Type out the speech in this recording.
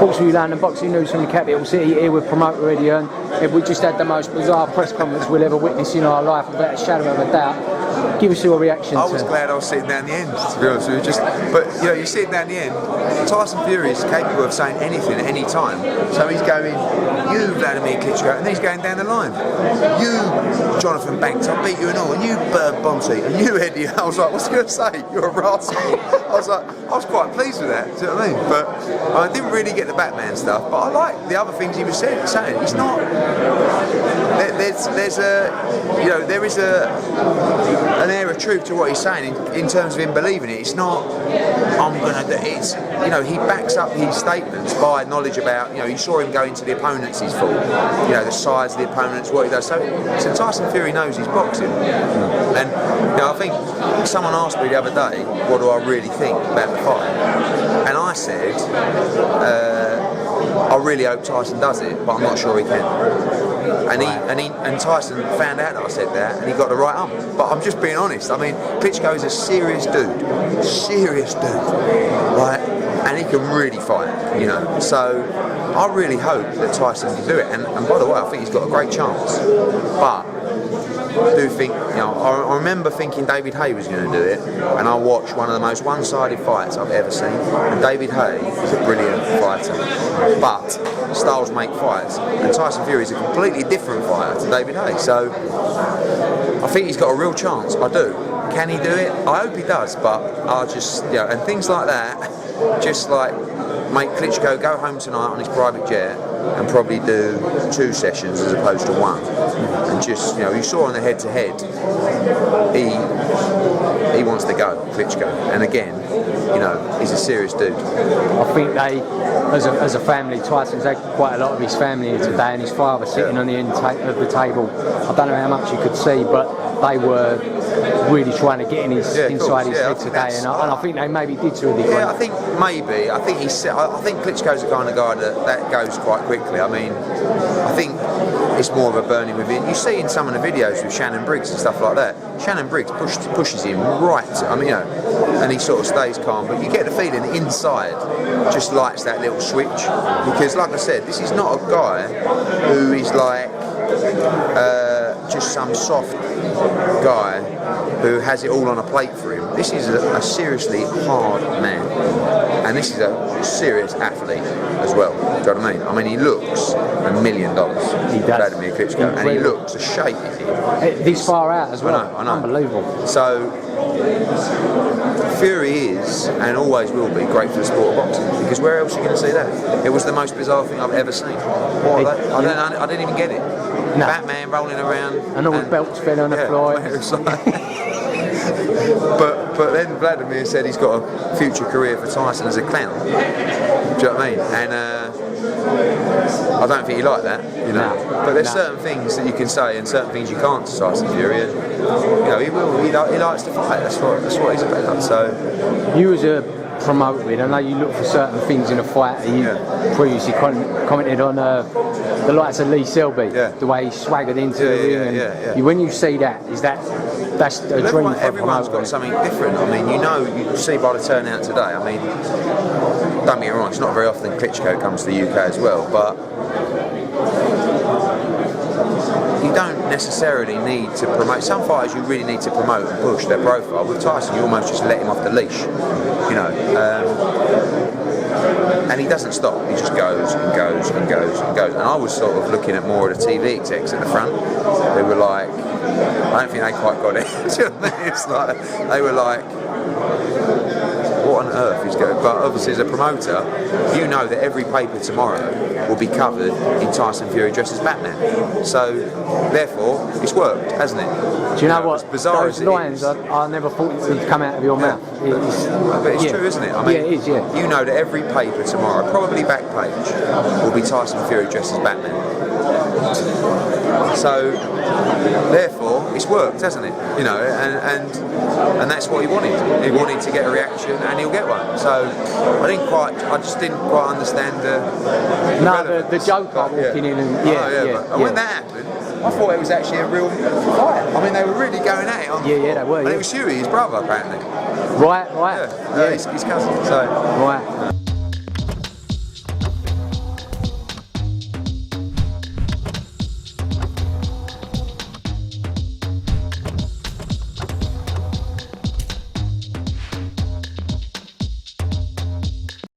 Unfortunately, London boxing news from the capital city here with promoter Eddie Hearn. We just had the most bizarre press conference we'll ever witness in our life, without a shadow of a doubt. Give us your reaction. I was glad I was sitting down the end, to be honest with you. But you know, you're sitting down the end. Tyson Fury is capable of saying anything at any time. So he's going, you Wladimir Klitschko, and then he's going down the line. You Jonathan Banks, I'll beat you and all, and you Bird Bonte, and you Eddie. I was like, what's he going to say? You're a rascal. I was quite pleased with that. Do you know what I mean? But I didn't really get the Batman stuff. But I like the other things he was saying. He's not. There is an air of truth to what he's saying in terms of him believing it. It's not, I'm gonna do it. It's, you know, he backs up his statements by knowledge about, you know, you saw him go into the opponents he's fought, you know, the size of the opponents, what he does. So Tyson Fury knows he's boxing. And you know, I think someone asked me the other day, what do I really think about the fight? And I said, I really hope Tyson does it, but I'm not sure he can. And Tyson found out that I said that, and he got the right arm. But I'm just being honest. I mean, Klitschko is a serious dude, right? And he can really fight, you know. So I really hope that Tyson can do it. And by the way, I think he's got a great chance. But I do think, you know, I remember thinking David Haye was going to do it, and I watched one of the most one-sided fights I've ever seen. And David Haye is a brilliant fighter, but styles make fights, and Tyson Fury is a completely different fighter to David Haye. So I think he's got a real chance. I do. Can he do it? I hope he does, but I just, you know, and things like that, just like make Klitschko go home tonight on his private jet and probably do 2 sessions as opposed to 1, and just, you know, you saw on the head-to-head, he wants to go, Klitschko, and again, you know, he's a serious dude. I think they, as a family, Tyson's had quite a lot of his family here today, and his father sitting on the end of the table. I don't know how much you could see, but they were really trying to get in his inside his head today, and I think they maybe did to a degree. Yeah, I think maybe. I think Klitschko's the kind of guy that goes quite quickly. I mean, I think it's more of a burning within. You see in some of the videos with Shannon Briggs and stuff like that, Shannon Briggs pushes him right. I mean, you know, and he sort of stays calm, but you get the feeling inside just lights that little switch, because, like I said, this is not a guy who is like just some soft guy who has it all on a plate for him. This is a seriously hard man, and this is a serious athlete as well. Do you know what I mean? I mean, he looks $1 million. He does. Wladimir Klitschko, and he looks a shape in him. This far out as well. I know. Unbelievable. So Fury is, and always will be, great for the sport of boxing, because where else are you going to see that? It was the most bizarre thing I've ever seen. I didn't even get it. No. Batman rolling around, and all the belts fell on the floor. But then Wladimir said he's got a future career for Tyson as a clown. Do you know what I mean? And I don't think he liked that, you know. But there's certain things that you can say and certain things you can't to Tyson Fury, and you know, he likes to fight. That's what he's about. So you as a promoter, I know you look for certain things in a fight. You previously commented on the likes of Lee Selby, the way he swaggered into the ring. And when you see that, that's a dream for a promoter? Everyone's got something different. I mean, you see by the turnout today. I mean, don't get me wrong, it's not very often Klitschko comes to the UK as well, but you don't necessarily need to promote. Some fighters you really need to promote and push their profile. With Tyson, you almost just let him off the leash, you know. And he doesn't stop. He just goes and goes and goes and goes. And I was sort of looking at more of the TV execs at the front. They were like, I don't think they quite got it. Do you know what I mean? It's like, they were like, what on earth is going? But obviously, as a promoter, you know that every paper tomorrow will be covered in Tyson Fury dressed as Batman. So, therefore, it's worked, hasn't it? Do you know what? Bizarre those lines, I never thought it would come out of your mouth. But it's true, isn't it? I mean, it is. Yeah. You know that every paper tomorrow, probably back page, will be Tyson Fury dressed as Batman. So, therefore, it's worked, hasn't it? You know, and that's what he wanted. He wanted to get a reaction, and he'll get one. So, I just didn't quite understand the joke of walking in and when that happened, I thought it was actually a real fight. I mean, they were really going at it. They were. And it was Fury, his brother, apparently. Right. His cousin. So. Right.